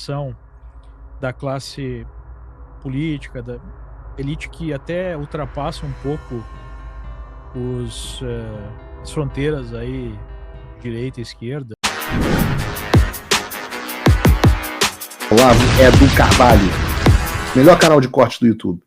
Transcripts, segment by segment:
posição da classe política, da elite que até ultrapassa um pouco as fronteiras aí, direita e esquerda. Olavo Edu Carvalho, melhor canal de corte do YouTube.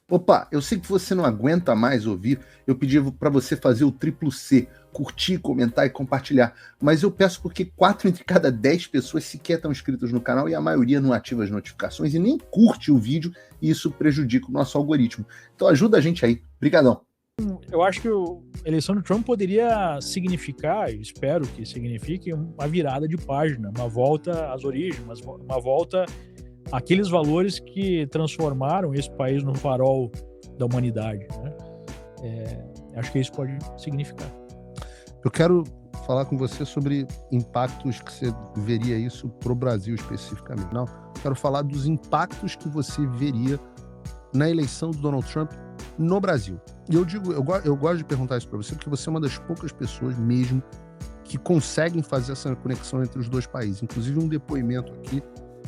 Opa, eu sei que você não aguenta mais ouvir, eu pedi para você fazer o triplo C, curtir, comentar e compartilhar, mas eu peço porque 4 entre cada 10 pessoas sequer estão inscritas no canal e a maioria não ativa as notificações e nem curte o vídeo e isso prejudica o nosso algoritmo. Então ajuda a gente aí, brigadão. Eu acho que a eleição do Trump poderia significar, e espero que signifique, uma virada de página, uma volta às origens, uma volta àqueles valores que transformaram esse país no farol da humanidade, né? Acho que isso pode significar. Eu quero falar com você sobre impactos que você veria isso para o Brasil especificamente. Não, quero falar dos impactos que você veria na eleição do Donald Trump no Brasil. E eu gosto de perguntar isso para você, porque você é uma das poucas pessoas mesmo que conseguem fazer essa conexão entre os dois países. Inclusive um depoimento aqui,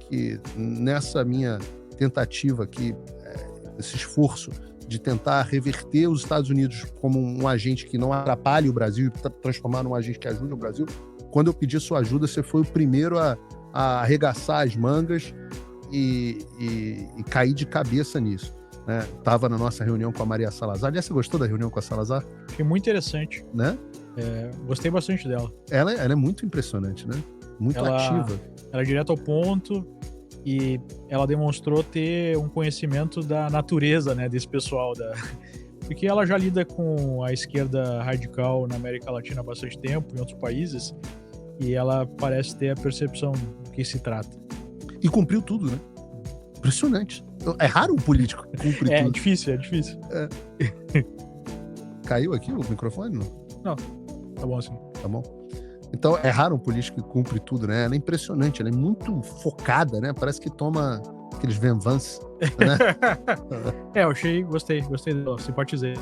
que nessa minha tentativa aqui, esse esforço de tentar reverter os Estados Unidos como um agente que não atrapalhe o Brasil e transformar num agente que ajude o Brasil, quando eu pedi sua ajuda, você foi o primeiro a arregaçar as mangas e cair de cabeça nisso. Estava na nossa reunião com a Maria Salazar. Aliás, você gostou da reunião com a Salazar? Achei muito interessante. Né? Gostei bastante dela. Ela é muito impressionante, né? Muito ativa. Ela é direto ao ponto e ela demonstrou ter um conhecimento da natureza, né, desse pessoal. Porque ela já lida com a esquerda radical na América Latina há bastante tempo, em outros países, e ela parece ter a percepção do que se trata. E cumpriu tudo, né? Impressionante. É raro um político cumprir tudo. É difícil. Caiu aqui o microfone? Não, tá bom assim. Tá bom. Então, é raro um político que cumpre tudo, né? Ela é impressionante, ela é muito focada, né? Parece que toma aqueles Venvance, né? Gostei dela, simpatizei.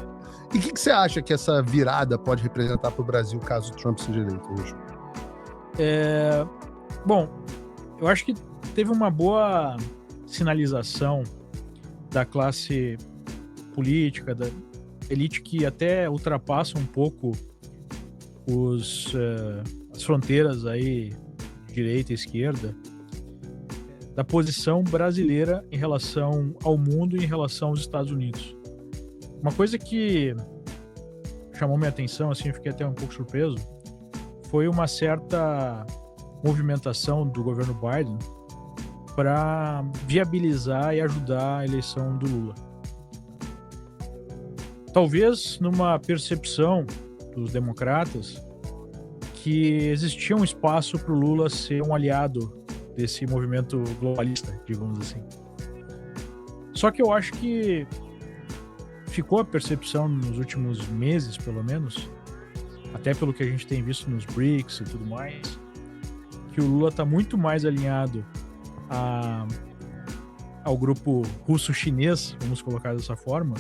E o que você acha que essa virada pode representar para o Brasil caso o Trump seja eleito hoje? Bom, eu acho que teve uma boa sinalização da classe política, da elite que até ultrapassa um pouco as fronteiras aí, direita e esquerda, da posição brasileira em relação ao mundo e em relação aos Estados Unidos. Uma coisa que chamou minha atenção, assim, eu fiquei até um pouco surpreso, foi uma certa movimentação do governo Biden para viabilizar e ajudar a eleição do Lula. Talvez numa percepção dos democratas que existia um espaço para o Lula ser um aliado desse movimento globalista, digamos assim. Só que eu acho que ficou a percepção nos últimos meses, pelo menos, até pelo que a gente tem visto nos BRICS e tudo mais, que o Lula está muito mais alinhado ao grupo russo-chinês, vamos colocar dessa forma,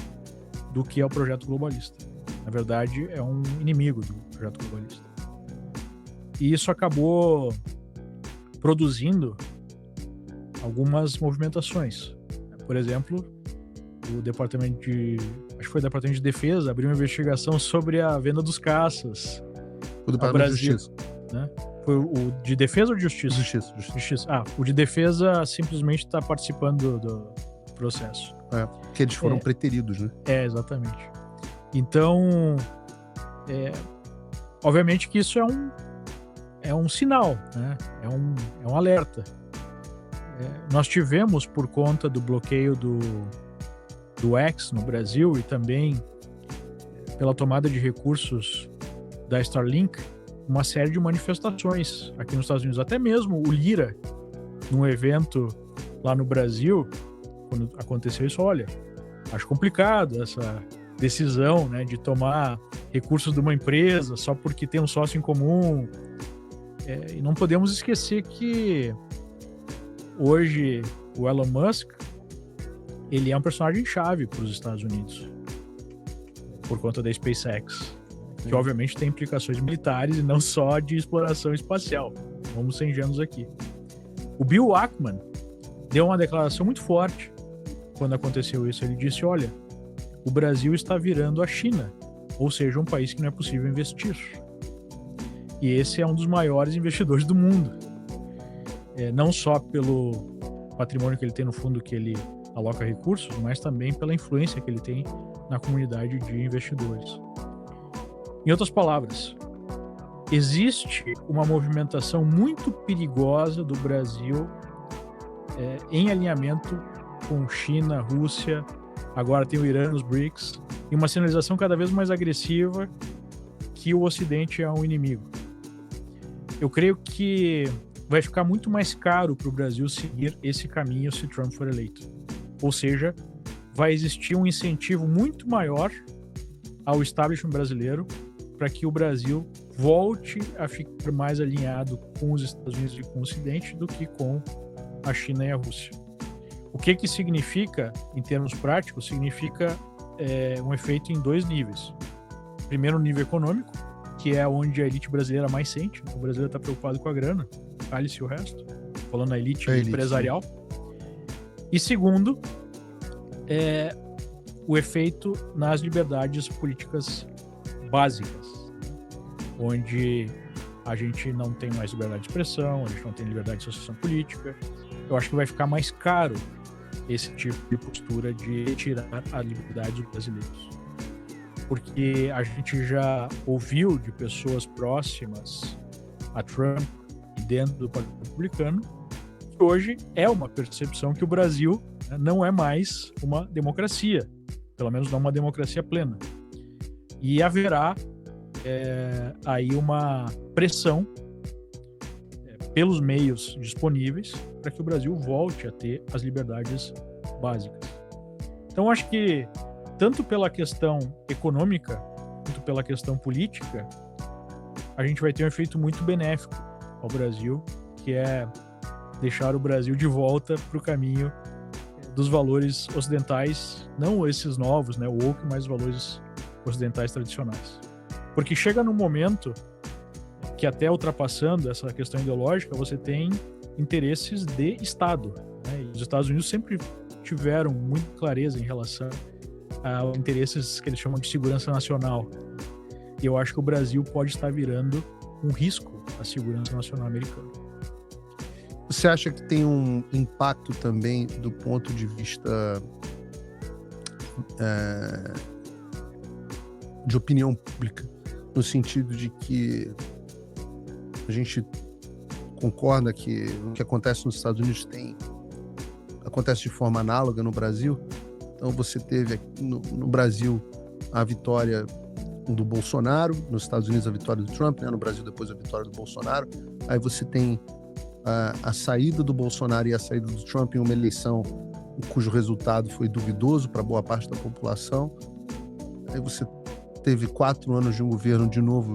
do que ao projeto globalista. Na verdade, é um inimigo do projeto globalista. E isso acabou produzindo algumas movimentações. Por exemplo, o Departamento de Defesa abriu uma investigação sobre a venda dos caças. O Departamento de Justiça. Né? Foi o de Defesa ou de Justiça? Justiça. O de Defesa simplesmente está participando do processo. Porque eles foram preteridos, né? Exatamente. Então, obviamente que isso é um sinal, né? É um alerta. Nós tivemos, por conta do bloqueio do X no Brasil e também pela tomada de recursos da Starlink, uma série de manifestações aqui nos Estados Unidos. Até mesmo o Lira, num evento lá no Brasil, quando aconteceu isso, olha, acho complicado essa decisão, né, de tomar recursos de uma empresa só porque tem um sócio em comum. E não podemos esquecer que hoje o Elon Musk, ele é um personagem chave para os Estados Unidos por conta da SpaceX, que obviamente tem implicações militares e não só de exploração espacial. Vamos ser ingênuos aqui. O Bill Ackman deu uma declaração muito forte quando aconteceu isso. Ele disse, olha, o Brasil está virando a China, ou seja, um país que não é possível investir. E esse é um dos maiores investidores do mundo. Não só pelo patrimônio que ele tem no fundo que ele aloca recursos, mas também pela influência que ele tem na comunidade de investidores. Em outras palavras, existe uma movimentação muito perigosa do Brasil em alinhamento com China, Rússia, agora tem o Irã nos BRICS, e uma sinalização cada vez mais agressiva que o Ocidente é um inimigo. Eu creio que vai ficar muito mais caro para o Brasil seguir esse caminho se Trump for eleito. Ou seja, vai existir um incentivo muito maior ao establishment brasileiro para que o Brasil volte a ficar mais alinhado com os Estados Unidos e com o Ocidente do que com a China e a Rússia. O que significa, em termos práticos, significa um efeito em 2 níveis. Primeiro, no nível econômico, que é onde a elite brasileira mais sente. O brasileiro está preocupado com a grana, cale-se o resto, falando na elite empresarial. E segundo, o efeito nas liberdades políticas básicas, onde a gente não tem mais liberdade de expressão, a gente não tem liberdade de associação política. Eu acho que vai ficar mais caro esse tipo de postura de tirar a liberdade dos brasileiros. Porque a gente já ouviu de pessoas próximas a Trump e dentro do Partido Republicano que hoje é uma percepção que o Brasil não é mais uma democracia, pelo menos não uma democracia plena. E haverá aí uma pressão pelos meios disponíveis para que o Brasil volte a ter as liberdades básicas. Então, acho que tanto pela questão econômica quanto pela questão política, a gente vai ter um efeito muito benéfico ao Brasil, que é deixar o Brasil de volta para o caminho dos valores ocidentais, não esses novos, né, o woke, mas os valores ocidentais tradicionais. Porque chega num momento que, até ultrapassando essa questão ideológica, você tem interesses de Estado, né? E os Estados Unidos sempre tiveram muita clareza em relação a interesses que eles chamam de segurança nacional. E eu acho que o Brasil pode estar virando um risco à segurança nacional americana. Você acha que tem um impacto também do ponto de vista de opinião pública, no sentido de que a gente concorda que o que acontece nos Estados Unidos acontece de forma análoga no Brasil? Então você teve no Brasil a vitória do Bolsonaro, nos Estados Unidos a vitória do Trump, né? No Brasil depois a vitória do Bolsonaro. Aí você tem a saída do Bolsonaro e a saída do Trump em uma eleição cujo resultado foi duvidoso para boa parte da população. Aí você teve 4 anos de um governo de novo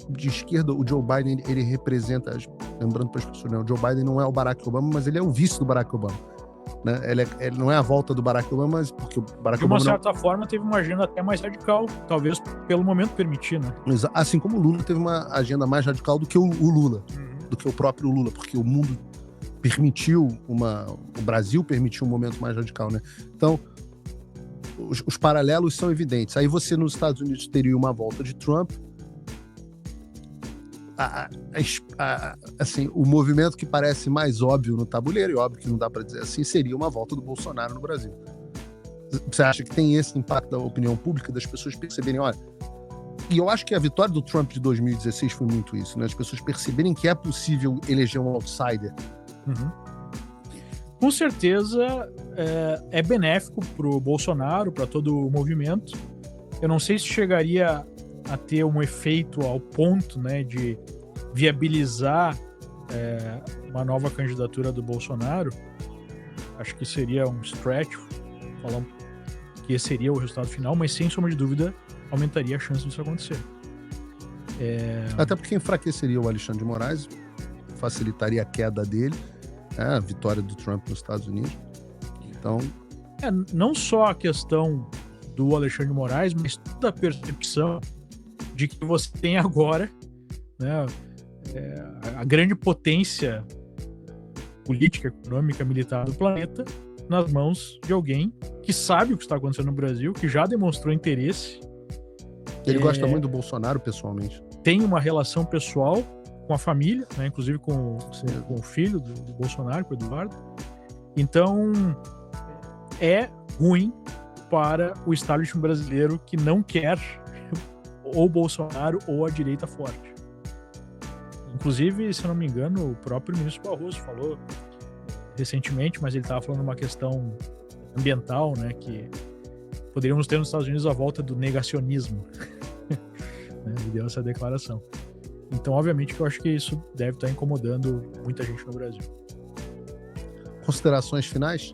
de esquerda. O Joe Biden, ele representa, lembrando para as pessoas, né? O Joe Biden não é o Barack Obama, mas ele é o vice do Barack Obama, né? Ele não é a volta do Barack Obama, mas porque o Barack Obama, de uma certa forma, teve uma agenda até mais radical, talvez pelo momento permitir, né? Assim como o Lula teve uma agenda mais radical do que o Lula, do que o próprio Lula, porque o mundo permitiu o Brasil permitiu um momento mais radical, né? Então, os paralelos são evidentes. Aí você, nos Estados Unidos, teria uma volta de Trump. Assim, o movimento que parece mais óbvio no tabuleiro, e óbvio que não dá para dizer assim, seria uma volta do Bolsonaro no Brasil. Você acha que tem esse impacto da opinião pública, das pessoas perceberem, olha... E eu acho que a vitória do Trump de 2016 foi muito isso, né? As pessoas perceberem que é possível eleger um outsider. Com certeza é benéfico para o Bolsonaro, para todo o movimento. Eu não sei se chegaria a ter um efeito ao ponto, né, de viabilizar uma nova candidatura do Bolsonaro. Acho que seria um stretch falar que esse seria o resultado final, mas sem sombra de dúvida aumentaria a chance disso acontecer. Até porque enfraqueceria o Alexandre de Moraes, facilitaria a queda dele, a vitória do Trump nos Estados Unidos. Então, não só a questão do Alexandre de Moraes, mas toda a percepção de que você tem agora, né, a grande potência política, econômica, militar do planeta nas mãos de alguém que sabe o que está acontecendo no Brasil, que já demonstrou interesse. Ele gosta muito do Bolsonaro, pessoalmente. Tem uma relação pessoal com a família, né, inclusive com o filho do Bolsonaro, com o Eduardo. Então, é ruim para o establishment brasileiro que não quer ou Bolsonaro ou a direita forte. Inclusive, se eu não me engano, o próprio ministro Barroso falou recentemente, mas ele estava falando uma questão ambiental, né, que poderíamos ter nos Estados Unidos a volta do negacionismo. Né, ele deu essa declaração. Então, obviamente, que eu acho que isso deve estar incomodando muita gente no Brasil. Considerações finais?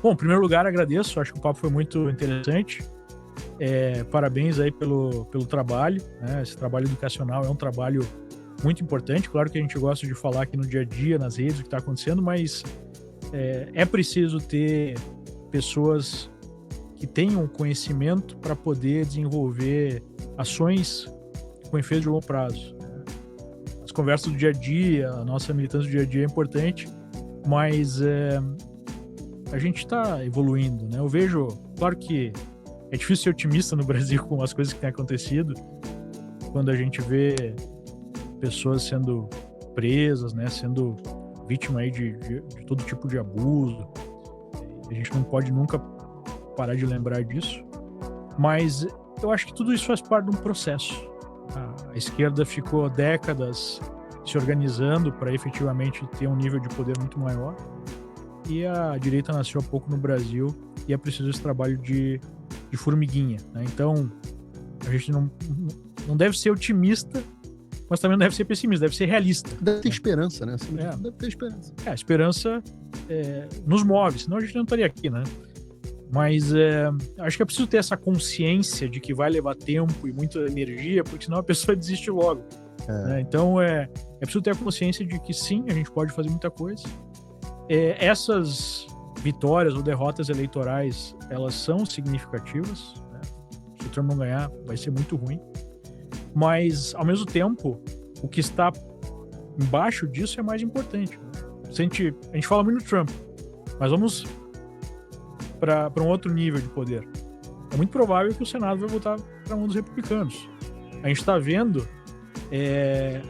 Bom, em primeiro lugar, agradeço. Acho que o papo foi muito interessante. Parabéns aí pelo trabalho. Né? Esse trabalho educacional é um trabalho muito importante. Claro que a gente gosta de falar aqui no dia a dia, nas redes, o que está acontecendo, mas é preciso ter pessoas que tenham conhecimento para poder desenvolver ações com efeito de longo prazo. As conversas do dia a dia, a nossa militância do dia a dia é importante, mas a gente está evoluindo, né? Eu vejo, claro que é difícil ser otimista no Brasil com as coisas que têm acontecido, quando a gente vê pessoas sendo presas, né, sendo vítima aí de todo tipo de abuso. A gente não pode nunca parar de lembrar disso, mas eu acho que tudo isso faz parte de um processo. A esquerda ficou décadas se organizando para efetivamente ter um nível de poder muito maior, e a direita nasceu há pouco no Brasil e é preciso esse trabalho de formiguinha, né? Então a gente não deve ser otimista, mas também não deve ser pessimista, deve ser realista. Deve ter esperança, né? Deve ter esperança. A esperança nos move, senão a gente não estaria aqui, né? Mas acho que é preciso ter essa consciência de que vai levar tempo e muita energia, porque senão a pessoa desiste logo. Né? Então é preciso ter a consciência de que sim, a gente pode fazer muita coisa. Essas vitórias ou derrotas eleitorais, elas são significativas, né? Se o Trump não ganhar, vai ser muito ruim. Mas, ao mesmo tempo, o que está embaixo disso é mais importante. Né? A gente fala muito do Trump, mas vamos para um outro nível de poder. É muito provável que o Senado vai voltar para mão dos republicanos. A gente está vendo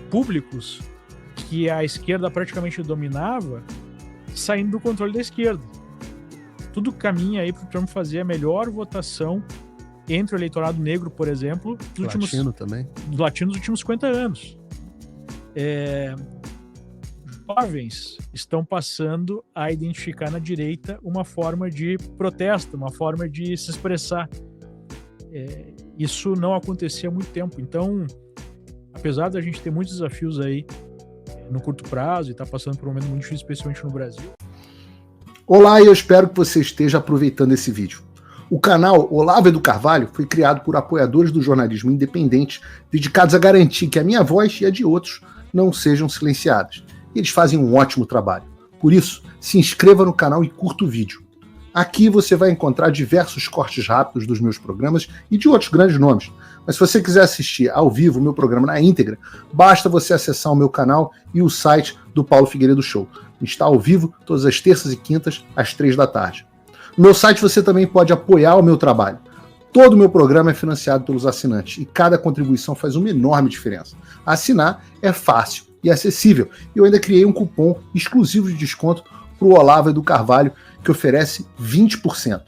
públicos que a esquerda praticamente dominava saindo do controle da esquerda. Tudo caminha aí para o Trump fazer a melhor votação entre o eleitorado negro, por exemplo, dos latinos dos últimos 50 anos. Jovens estão passando a identificar na direita uma forma de protesto, uma forma de se expressar. Isso não acontecia há muito tempo. Então, apesar da gente ter muitos desafios aí no curto prazo e estar passando por um momento muito difícil, especialmente no Brasil. Olá, e eu espero que você esteja aproveitando esse vídeo. O canal Olavo do Carvalho foi criado por apoiadores do jornalismo independente, dedicados a garantir que a minha voz e a de outros não sejam silenciadas. E eles fazem um ótimo trabalho. Por isso, se inscreva no canal e curta o vídeo. Aqui você vai encontrar diversos cortes rápidos dos meus programas e de outros grandes nomes. Mas se você quiser assistir ao vivo o meu programa na íntegra, basta você acessar o meu canal e o site do Paulo Figueiredo Show. A gente está ao vivo todas as terças e quintas, às 3 da tarde. No meu site você também pode apoiar o meu trabalho. Todo o meu programa é financiado pelos assinantes e cada contribuição faz uma enorme diferença. Assinar é fácil e acessível. E eu ainda criei um cupom exclusivo de desconto para o Olavo do Carvalho, que oferece 20%.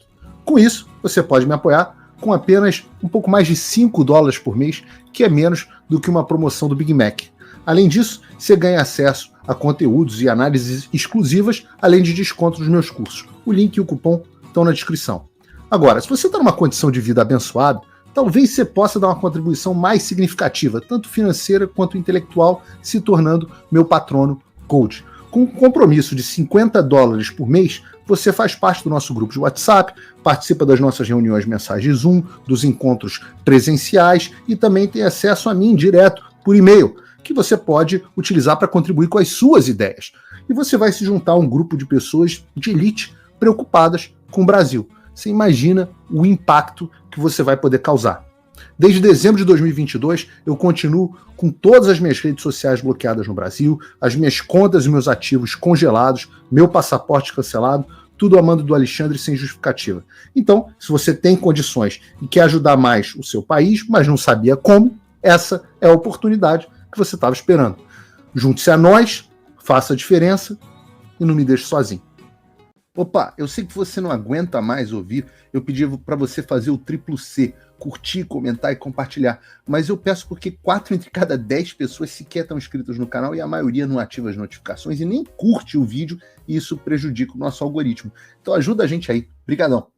Com isso, você pode me apoiar com apenas um pouco mais de $5 por mês, que é menos do que uma promoção do Big Mac. Além disso, você ganha acesso a conteúdos e análises exclusivas, além de desconto nos meus cursos. O link e o cupom estão na descrição. Agora, se você está numa condição de vida abençoada, talvez você possa dar uma contribuição mais significativa, tanto financeira quanto intelectual, se tornando meu patrono Gold. Com um compromisso de $50 por mês, você faz parte do nosso grupo de WhatsApp, participa das nossas reuniões mensais de Zoom, dos encontros presenciais e também tem acesso a mim direto por e-mail, que você pode utilizar para contribuir com as suas ideias. E você vai se juntar a um grupo de pessoas de elite preocupadas com o Brasil. Você imagina o impacto que você vai poder causar. Desde dezembro de 2022, eu continuo com todas as minhas redes sociais bloqueadas no Brasil, as minhas contas e meus ativos congelados, meu passaporte cancelado, tudo a mando do Alexandre sem justificativa. Então, se você tem condições e quer ajudar mais o seu país, mas não sabia como, essa é a oportunidade que você estava esperando. Junte-se a nós, faça a diferença e não me deixe sozinho. Opa, eu sei que você não aguenta mais ouvir, eu pedi para você fazer o triplo C, curtir, comentar e compartilhar, mas eu peço porque 4 entre cada 10 pessoas sequer estão inscritas no canal e a maioria não ativa as notificações e nem curte o vídeo e isso prejudica o nosso algoritmo. Então ajuda a gente aí. Obrigadão.